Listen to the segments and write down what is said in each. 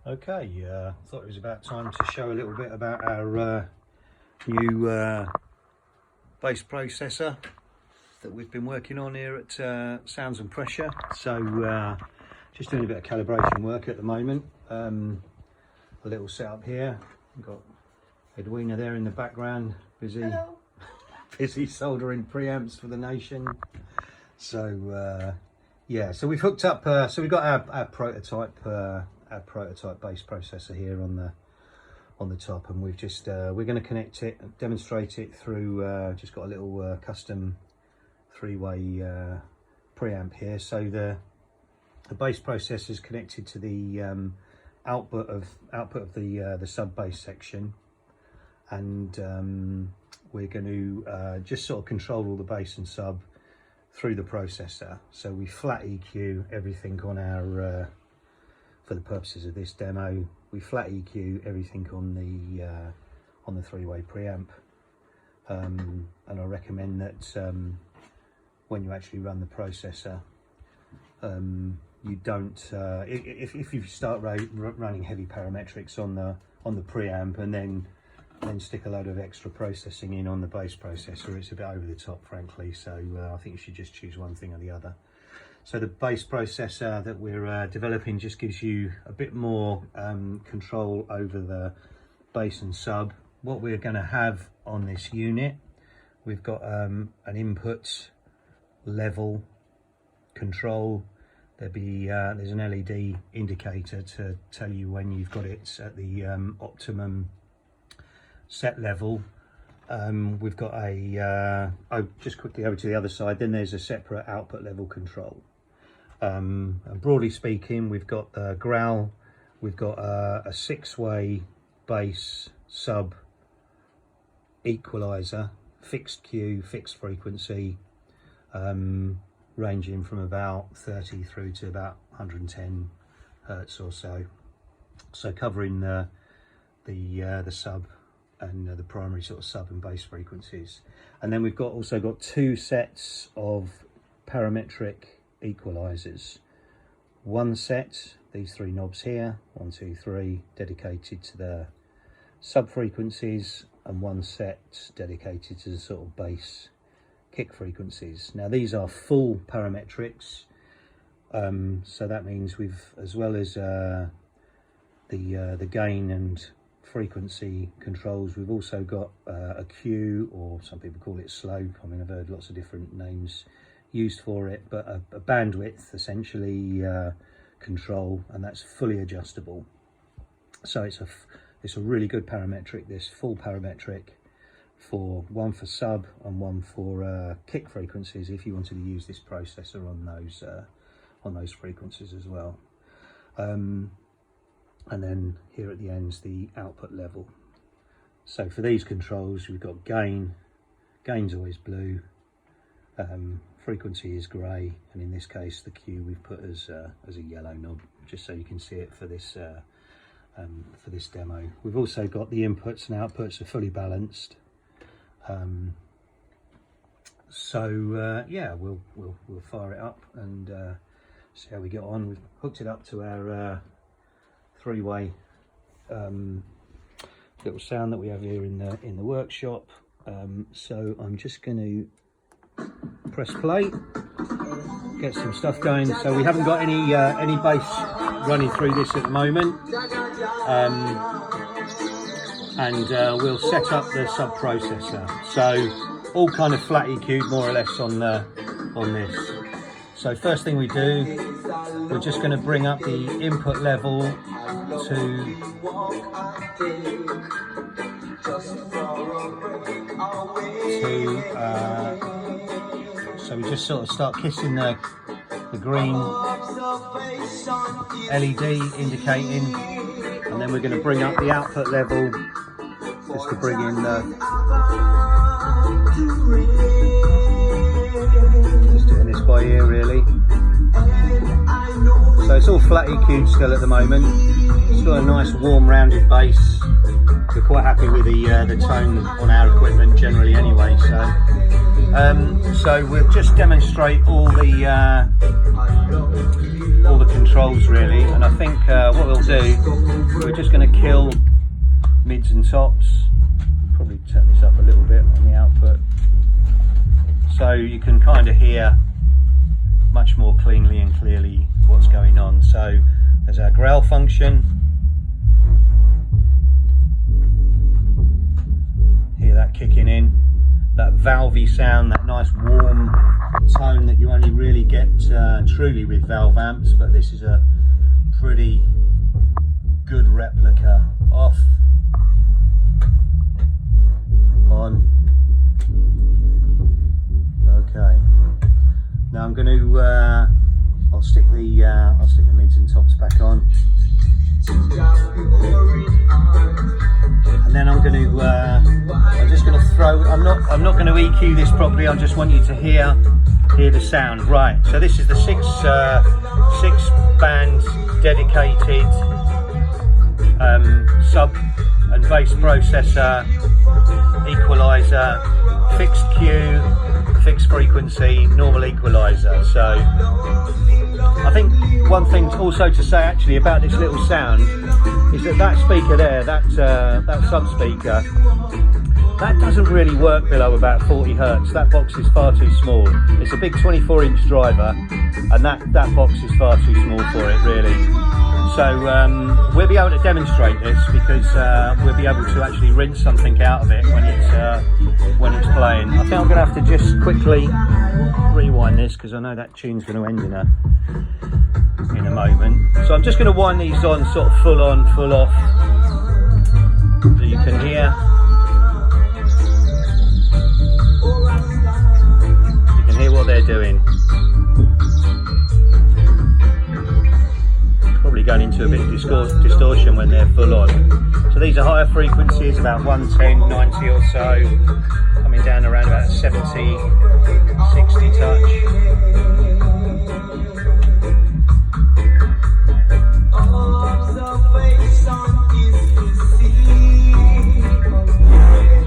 Okay, thought it was about time to show a little bit about our new bass processor that we've been working on here at Sounds and Pressure. So just doing a bit of calibration work at the moment. A little setup here. We've got Edwina there in the background, busy busy soldering preamps for the nation. So yeah, so we've hooked up, so we've got our prototype bass processor here on the top, and we've just we're going to connect it and demonstrate it through just got a little custom three-way preamp here. So the bass processor is connected to the output of the sub bass section, and we're going to just sort of control all the bass and sub through the processor. So we flat EQ everything on our for the purposes of this demo, we flat EQ everything on the three-way preamp, and I recommend that when you actually run the processor, you don't if you start running heavy parametrics on the preamp and then stick a load of extra processing in on the bass processor, it's a bit over the top, frankly. So I think you should just choose one thing or the other. So the bass processor that we're developing just gives you a bit more control over the bass and sub. What we're going to have on this unit, we've got an input level control. There's an LED indicator to tell you when you've got it at the optimum set level. We've got a just quickly over to the other side, then there's a separate output level control. And broadly speaking, we've got the Growl, we've got a 6-way bass sub equalizer, fixed Q, fixed frequency, ranging from about 30 through to about 110 hertz or so. So covering the sub and the primary sort of sub and bass frequencies. And then we've also got 2 sets of parametric equalizers. One set, these 3 knobs here, 1, 2, 3, dedicated to the sub frequencies, and one set dedicated to the sort of bass kick frequencies. Now these are full parametrics, so that means we've, as well as the gain and frequency controls, we've also got a Q, or some people call it slope. I mean, I've heard lots of different names used for it, but a bandwidth essentially control, and that's fully adjustable. So it's a really good parametric, this full parametric, for one for sub and one for kick frequencies if you wanted to use this processor on those frequencies as well. And then here at the end's the output level. So for these controls, we've got gain's always blue, frequency is grey, and in this case the Q we've put as a yellow knob, just so you can see it for this demo. We've also got the inputs and outputs are fully balanced. Yeah, we'll fire it up and see how we get on. We've hooked it up to our 3-way little sound that we have here in the workshop. So I'm just going to press play, get some stuff going. So we haven't got any bass running through this at the moment, and we'll set up the sub processor. So all kind of flat EQ'd more or less on this. So first thing we do, we're just going to bring up the input level to so we just sort of start kissing the green LED indicating, and then we're going to bring up the output level just to bring in just doing this by ear really. So it's all flat EQ'd still at the moment. It's got a nice warm rounded bass. We're quite happy with the tone on our equipment generally anyway. So we'll just demonstrate all the all the controls really, and I think what we'll do, we're just going to kill mids and tops. Probably turn this up a little bit on the output, so you can kind of hear much more cleanly and clearly what's going on. So there's our growl function. Hear that kicking in, that valvey sound, that nice warm tone that you only really get truly with valve amps, but this is a pretty good replica. Off, on. Okay, now I'm going to I'll stick the mids and tops back on, and then I'm just going to throw. I'm not going to EQ this properly. I just want you to hear the sound. Right. So this is the six band dedicated sub and bass processor, equalizer, fixed Q, fixed frequency, normal equalizer. So I think one thing also to say actually about this little sound is that speaker there, that sub speaker, that doesn't really work below about 40 Hertz. That box is far too small. It's a big 24-inch driver, and that box is far too small for it really. So we'll be able to demonstrate this because we'll be able to actually rinse something out of it when it's playing. I think I'm going to have to just quickly rewind this because I know that tune's going to end in a moment. So I'm just going to wind these on sort of full on, full off, so you can hear. You can hear what they're doing. Probably going into a bit of distortion when they're full on. So these are higher frequencies, about 110, 90 or so, coming down around about 70, 60 touch.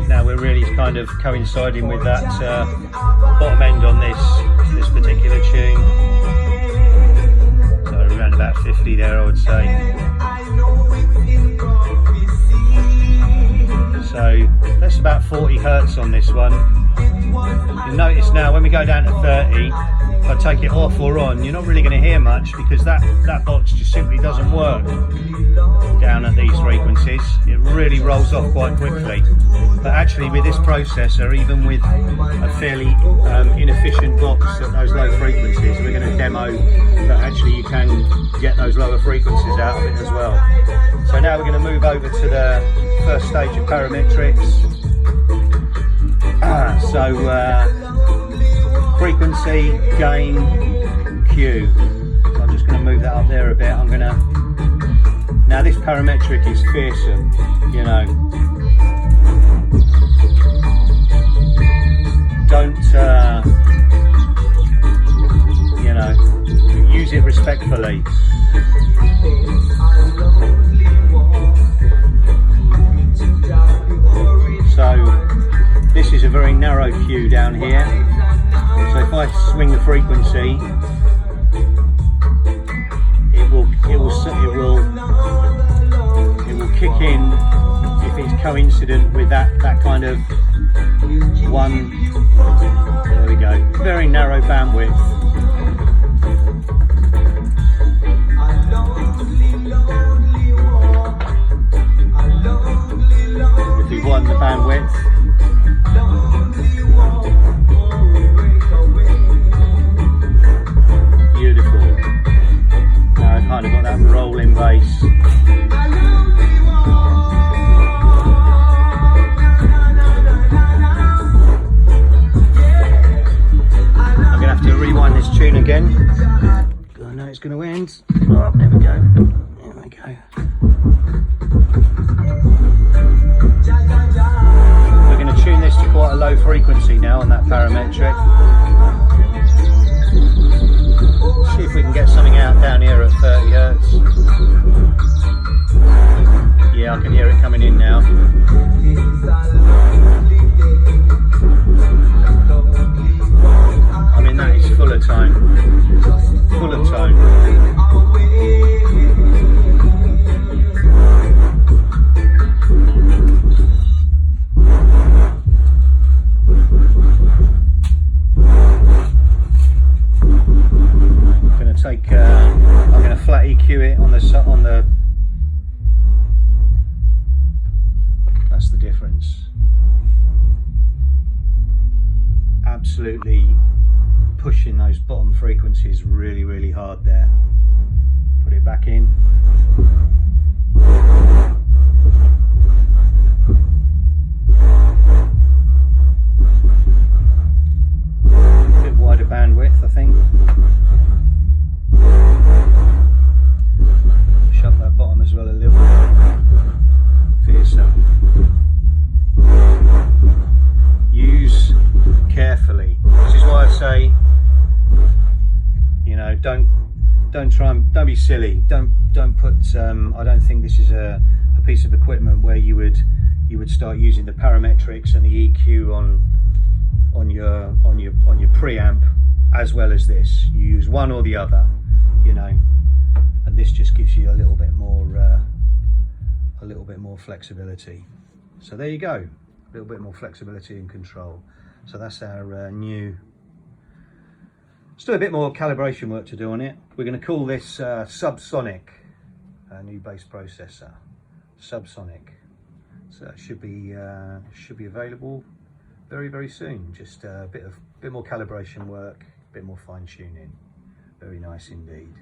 Now we're really kind of coinciding with that bottom end on this particular tune. Around about 50 there, I would say. So that's about 40 Hertz on this one. You'll notice now when we go down to 30, if I take it off or on, you're not really going to hear much because that box just simply doesn't work down at these frequencies. It really rolls off quite quickly. But actually with this processor, even with a fairly inefficient box at those low frequencies, we're going to demo that actually you can get those lower frequencies out of it as well. So now we're going to move over to the first stage of parametrics. So frequency, gain, Q. So I'm just going to move that up there a bit. Now this parametric is fearsome, you know. Don't, you know, use it respectfully. So this is a very narrow Q down here. So if I swing the frequency, it will kick in if it's coincident with that kind of one. There we go. Very narrow bandwidth. If we widen the bandwidth. Beautiful. Now I've kind of got that rolling bass. I'm gonna have to rewind this tune again. I know it's gonna end. Oh, there we go. There we go. We're going to tune this to quite a low frequency now on that parametric. See if we can get something out down here at 30 Hertz. Yeah, I can hear it coming in now. I mean, that is full of tone. Full of tone. EQ it on the that's the difference. Absolutely pushing those bottom frequencies really hard there. Put it back in. A bit wider bandwidth, I think. Shut that bottom as well a little bit. Fiercer. Use carefully. This is why I say, you know, don't be silly. Don't put. I don't think this is a piece of equipment where you would start using the parametrics and the EQ on your preamp as well as this. You use one or the other, you know, and this just gives you a little bit more flexibility. So there you go, a little bit more flexibility and control. So that's our new. Still a bit more calibration work to do on it. We're going to call this SubSonic, our new bass processor, SubSonic. So it should be available very soon. Just a bit more calibration work, a bit more fine tuning. Very nice indeed.